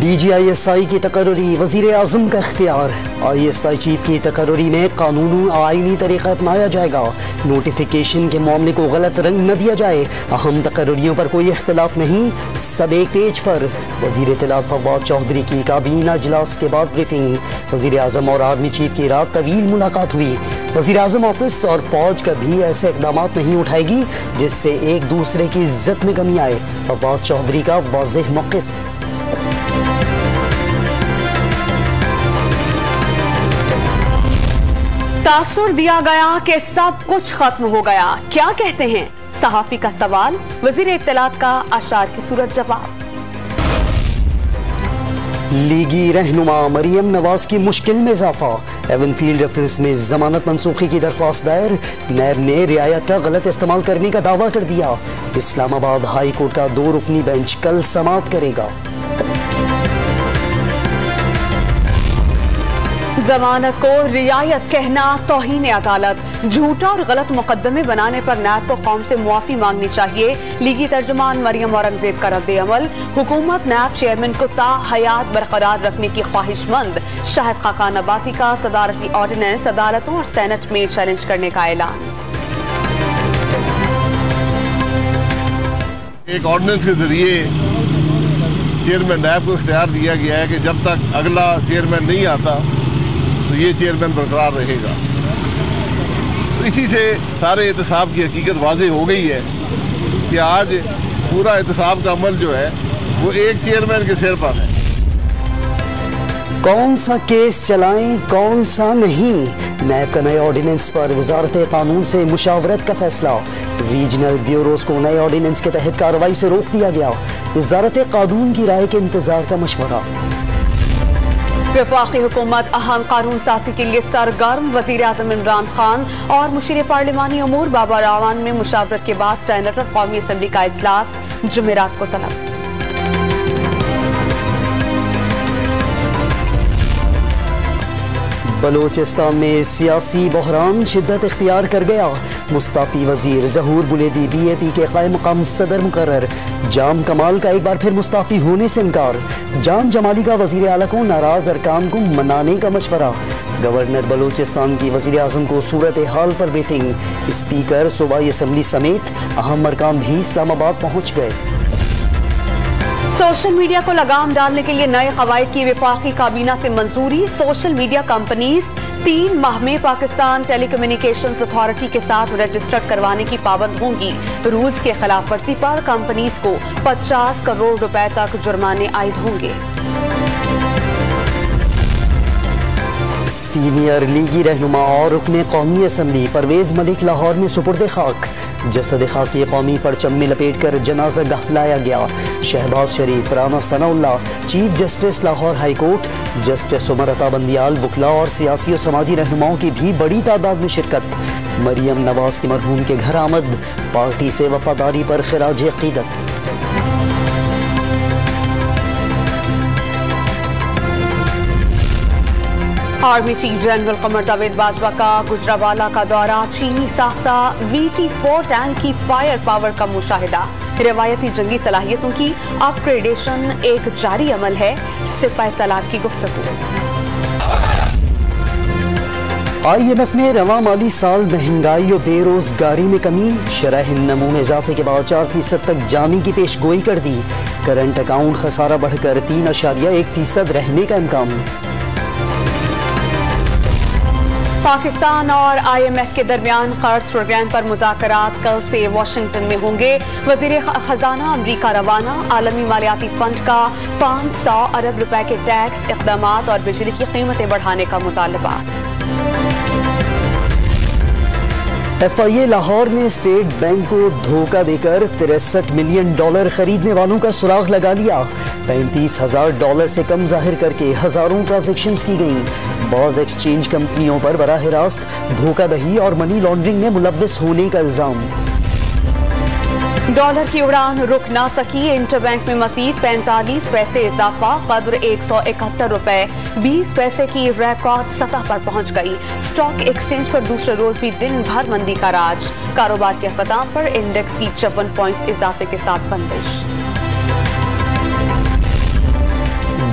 DGISI की तकर्री, वज़ीर आज़म का इख्तियार। ISI चीफ की तकर्री में कानूनी आईनी तरीका अपनाया जाएगा। नोटिफिकेशन के मामले को गलत रंग न दिया जाए। अहम तकर्रियों पर कोई इख्तिलाफ नहीं, सब एक पेज पर। वज़ीर इत्तलात फवाद चौधरी की काबीना इजलास के बाद ब्रीफिंग। वज़ीर आज़म और आर्मी चीफ की रात तवील मुलाकात हुई। वज़ीर आज़म ऑफिस और फौज कभी ऐसे इक़दाम नहीं उठाएगी जिससे एक दूसरे की इज्जत में कमी आए। फवाद चौधरी का वाज़ेह मौक़िफ़। तासुर दिया गया कि सब कुछ खत्म हो गया, क्या कहते हैं सहाफी का सवाल, वज़ीर इत्तलात का अशार की सूरत जवाब। लीगी रहनुमा मरियम नवाज की मुश्किल में इजाफा। एवनफील्ड रेफरेंस में जमानत मनसूखी की दरख्वास्त दायर। नैब ने रियायत का गलत इस्तेमाल करने का दावा कर दिया। इस्लामाबाद हाई कोर्ट का 2 रुकनी बेंच कल समाअत करेगा। जमानत को रियायत कहना तौहीन अदालत। झूठा और गलत मुकदमे बनाने पर नैब को कौम से मुआफी मांगनी चाहिए। लीगी तर्जुमान मरियम औरंगजेब का रद्द अमल। हुकूमत नैब चेयरमैन को ताहयात बरकरार रखने की ख्वाहिशमंद। शाहिद खाकान अब्बासी का सदारती ऑर्डिनेंस अदालतों और सेनेट में चैलेंज करने का ऐलान। एक ऑर्डिनेंस के जरिए चेयरमैन नैब को इख्तियार दिया गया है कि जब तक अगला चेयरमैन नहीं आता तो ये चेयरमैन बरकरार रहेगा। तो इसी से सारे एहतसाब की हकीकत वाज़ेह हो गई है कि आज पूरा एहतसाब का अमल जो है वो एक चेयरमैन के सिर पर है। कौन सा केस चलाएं कौन सा नहीं, नैब का नए ऑर्डिनेंस पर वजारत कानून से मुशावरत का फैसला। रीजनल ब्यूरोज को नए ऑर्डिनेंस के तहत कार्रवाई से रोक दिया गया। वजारत कानून की राय के इंतजार का मशवरा। वफाकी हुकूमत अहम कानून साजी के लिए सरगर्म। वज़ीर आज़म इमरान खान और मुशीर पार्लिमानी उमूर बाबर आवान में मुशावरत के बाद सेनेट और कौमी असम्बली का इजलास जुमेरात को तलब। बलोचिस्तान में सियासी बहरान शिद्दत इख्तियार कर गया। मुस्ताफी वजीर ज़हूर बुलेदी BAP के कायम मकाम सदर मुकर्रर। जाम कमाल का एक बार फिर मुस्ताफी होने से इनकार। जान जमाली का वजीर आला को नाराज अरकान को मनाने का मशवरा। गवर्नर बलोचिस्तान की वजीर आज़म को सूरत हाल पर ब्रीफिंग। स्पीकर सूबाई असम्बली समेत अहम अरकान भी इस्लामाबाद पहुँच गए। सोशल मीडिया को लगाम डालने के लिए नए कवायद की वफाकी काबीना से मंजूरी। सोशल मीडिया कंपनीज 3 माह में पाकिस्तान टेलीकम्युनिकेशंस अथॉरिटी के साथ रजिस्टर्ड करवाने की पाबंद होंगी। रूल्स के खिलाफ वर्जी पर कंपनीज को 50 करोड़ रुपए तक जुर्माने आयद होंगे। सीनियर लीगी रहनुमा और रुकने कौमी असम्बली परवेज मलिक लाहौर में सुपुर्द खाक। जसद खाकी कौमी परचम में लपेट कर जनाजा गाह लाया गया। Shahbaz Sharif, Rana Sanaullah, chief justice Lahore high court, justice Umar Ata Bandial, वकला और सियासी और समाजी रहनुमाओं की भी बड़ी तादाद में शिरकत। मरियम नवाज की मरहूम के घर आमद। पार्टी से वफादारी पर खिराज अकीदत। Army chief general Qamar Javed Bajwa का गुजरावाला का दौरा। चीनी साख्ता VT4 टैंक की फायर पावर का मुशाहिदा। रिवायती जंगी सलाहियतों की अपग्रेडेशन एक जारी अमल है। सिपाही सलार की गुफ्तगू। IMF ने रवां माली साल महंगाई और बेरोजगारी में कमी, शरह नमू में इजाफे के बाद 4% तक जाने की पेशगोई कर दी। करंट अकाउंट खसारा बढ़कर 3.1% रहने का इम्कान। पाकिस्तान और IMF के दरमियान कर्ज प्रोग्राम पर मुज़ाकरात कल से वाशिंगटन में होंगे। वज़ीर खजाना अमरीका रवाना। आलमी मालियाती फंड का 500 अरब रुपए के टैक्स इक़दामात और बिजली की कीमतें बढ़ाने का मुतालबा। FIA लाहौर ने स्टेट बैंक को धोखा देकर $63 मिलियन खरीदने वालों का सुराग लगा लिया। $35,000 से कम जाहिर करके हजारों ट्रांजैक्शंस की गई। बाज़ एक्सचेंज कंपनियों पर बराह रास्त धोखाधड़ी और मनी लॉन्ड्रिंग में मुलव्विस होने का इल्जाम। डॉलर की उड़ान रुक ना सकी। इंटरबैंक में मजीद 45 पैसे इजाफा। कद्र 171 रुपए 20 पैसे की रिकॉर्ड सतह पर पहुंच गई। स्टॉक एक्सचेंज पर दूसरे रोज भी दिन भर मंदी का राज। कारोबार के अख्ताम पर इंडेक्स की 54 पॉइंट्स इजाफे के साथ बंदिश।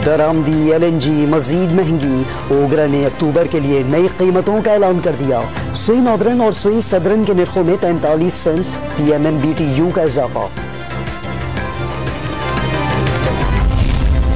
दरामदी LNG मजीद महंगी। ओगरा ने अक्टूबर के लिए नई कीमतों का ऐलान कर दिया। सुई नॉर्दर्न और सुई सदर्न के निर्खों में 43 सेंट्स PMMBTU का इजाफा।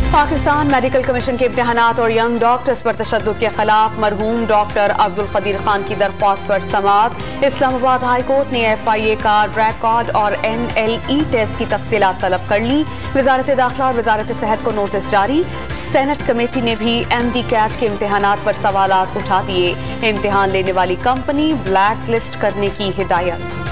पाकिस्तान मेडिकल कमीशन के इम्तिहानात और यंग डॉक्टर्स पर तशद्दुद के खिलाफ मरहूम डॉक्टर अब्दुल कदीर खान की दरख्वास्त पर समाअत। इस्लामाबाद हाई कोर्ट ने FIA का रैकॉर्ड और NLE टेस्ट की तफसीलात तलब कर ली। वजारत दाखिला और वजारत सेहत को नोटिस जारी। सेनेट कमेटी ने भी MD-CAT के इम्तिहानात पर सवालात उठा दिए। इम्तिहान लेने वाली कंपनी ब्लैक लिस्ट करने की हिदायत।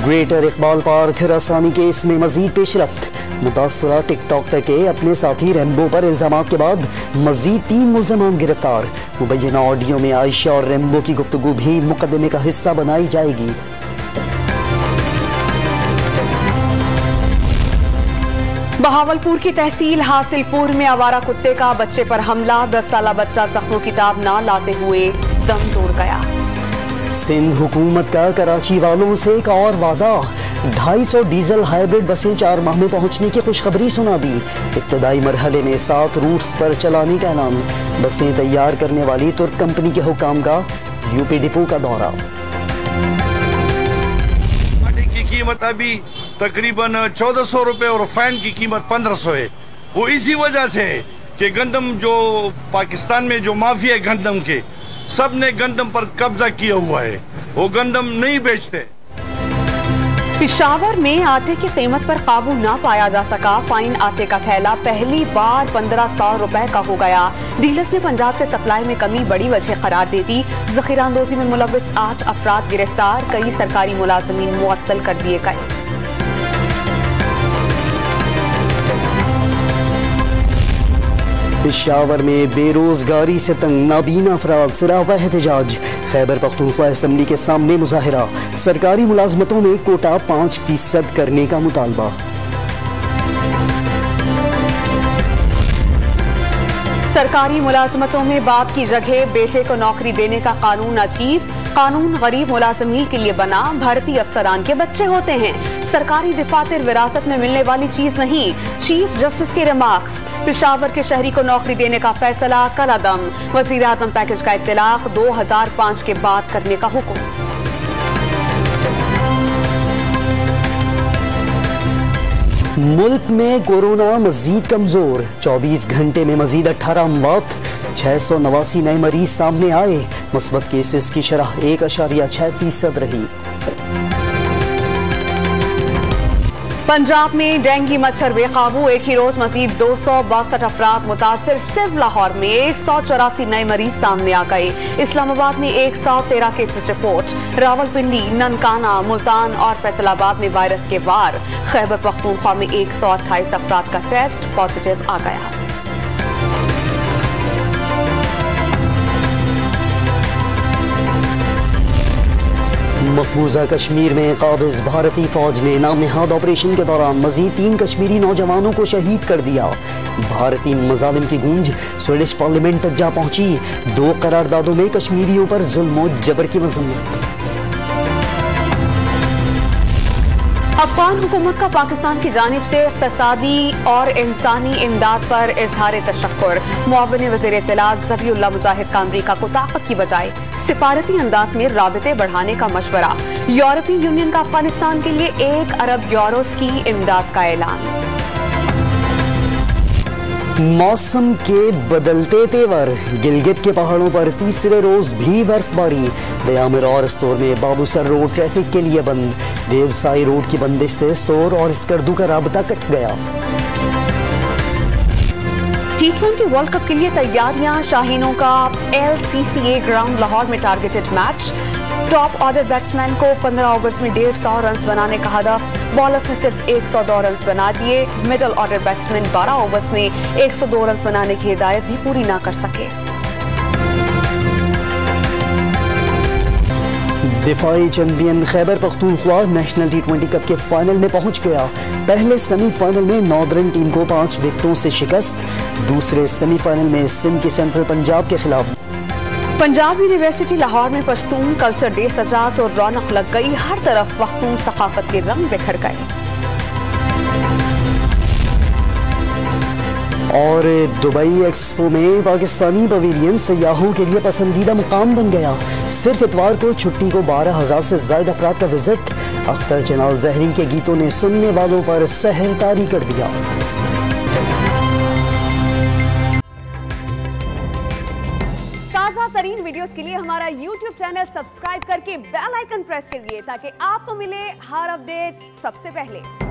ग्रेटर इकबाल पार्क हिरासानी केस में मजीद पेशरफ्त। मुतासरा टिकटॉकर के अपने साथी रेम्बो पर इल्जामात के बाद मजीद 3 मुल्ज़मान गिरफ्तार। मुबैना ऑडियो में आयशा और रेम्बो की गुफ्तगू भी मुकदमे का हिस्सा बनाई जाएगी। बहावलपुर की तहसील हासिलपुर में आवारा कुत्ते का बच्चे पर हमला। 10 साला बच्चा जख्मों की ताब ना लाते हुए दम तोड़ गया। सिंध हुकूमत का कराची वालों से एक और वादा। 250 डीजल हाइब्रिड बसें 4 माह में पहुंचने की खुशखबरी सुना दी। इब्तदाई मरहले में 7 रूट्स पर चलाने का ऐलान। बसें तैयार करने वाली तुर्क कंपनी के हुकाम का यूपी डिपो का दौरा। की कीमत अभी तकरीबन 1400 रुपए और फैन की कीमत 1500 है। वो इसी वजह से है कि गंदम जो पाकिस्तान में जो माफिया गंदम के सब ने गंदम पर कब्जा किया हुआ है, वो गंदम नहीं बेचते। पिशावर में आटे की कीमत पर काबू ना पाया जा सका। फाइन आटे का थैला पहली बार 1500 रुपए का हो गया। डीलर्स ने पंजाब से सप्लाई में कमी बड़ी वजह करार दे दी। जखीरा अंदोजी में मुलविस 8 अफराद गिरफ्तार। कई सरकारी मुलाजमीन मुअत्तल कर दिए गए। पिशावर में बेरोजगारी से तंग नाबीना अफराद सरापा एहतजाज। खैबर पख्तूनख्वा असम्बली के सामने मुजाहिरा। सरकारी मुलाजमतों में कोटा 5% करने का मुतालबा। सरकारी मुलाजमतों में बाप की जगह बेटे को नौकरी देने का कानून अजीब। कानून गरीब मुलाजमीन के लिए बना। भर्ती अफसरान के बच्चे होते हैं। सरकारी दफातर विरासत में मिलने वाली चीज नहीं। चीफ जस्टिस के रिमार्क्स। पिशावर के शहरी को नौकरी देने का फैसला कलअदम। वजीर आजम पैकेज का इत्तलाक 2005 के बाद करने का हुक्म। मुल्क में कोरोना मजीद कमजोर। 24 घंटे में मजीद 18 अमवात। 689 नए मरीज सामने आए। मुस्बत केसेस की शरह 1.6% रही। पंजाब में डेंगू मच्छर बेकाबू। एक ही रोज मजीद 262 अफराद मुतासिर। सिर्फ लाहौर में 184 नए मरीज सामने आ गए। इस्लामाबाद में 113 केसेस रिपोर्ट। रावलपिंडी, ननकाना, मुल्तान और फैसलाबाद में वायरस के वार। खैबर पख्तूनख्वा में 128 अफराद का टेस्ट पॉजिटिव आ गया। मकबूजा कश्मीर में काबिज भारतीय फौज ने नामनहाद ऑपरेशन के दौरान मजीद 3 कश्मीरी नौजवानों को शहीद कर दिया। भारतीय मजालिम की गूंज स्वीडिश पार्लियामेंट तक जा पहुंची। 2 करारदादों में कश्मीरियों पर जुल्म और जबर की मजम्मत। अफगान हुकूमत का पाकिस्तान की जानिब से इक़्तिसादी और इंसानी इमदाद पर इजहार तशक्कुर। मुआविन वज़ीर इत्तलात ज़बीउल्लाह मुजाहिद का अमरीका को ताकत की बजाय सिफारती अंदाज में राबिते बढ़ाने का मशवरा। यूरोपीय यूनियन का अफगानिस्तान के लिए 1 अरब यूरोस की इमदाद का ऐलान। मौसम के बदलते तेवर। गिलगित के पहाड़ों पर तीसरे रोज भी बर्फबारी। दयामिर और स्तोर में बाबूसर रोड ट्रैफिक के लिए बंद। देवसाई रोड की बंदिश से स्तोर और स्कर्दू का राबता कट गया। T20 वर्ल्ड कप के लिए तैयारियां। शाहीनों का LCCA ग्राउंड लाहौर में targeted match. Top order batsman को 15 ओवर्स में 150 रन बनाने का हदफ। बॉलर्स ने सिर्फ 102 रन बना दिए। मिडल ऑर्डर बैट्समैन 12 ओवर्स में 102 रन बनाने की हिदायत भी पूरी ना कर सके। दिफाई champion Khyber Pakhtunkhwa national T20 cup के फाइनल में पहुंच गया। पहले सेमीफाइनल में नॉर्दर्न टीम को 5 विकेटों से शिकस्त। दूसरे सेमीफाइनल में सिंध के सेंट्रल पंजाब के खिलाफ पंजाब यूनिवर्सिटी लाहौर में पश्तून कल्चर डे सजा तो रौनक लग गई। हर तरफ पख्तून सकाफत के रंग बिखर गए। और दुबई एक्सपो में पाकिस्तानी पवेलियन सयाहों के लिए पसंदीदा मुकाम बन गया। सिर्फ इतवार को छुट्टी को 12,000 से ज्यादा अफराद का विजिट। अख्तर जनाल जहरी के गीतों ने सुनने वालों पर सहर तारी कर दिया। ताज़ा तरीन वीडियोस के लिए हमारा YouTube चैनल सब्सक्राइब करके बेल आइकन प्रेस कीजिए ताकि आपको मिले हर अपडेट सबसे पहले।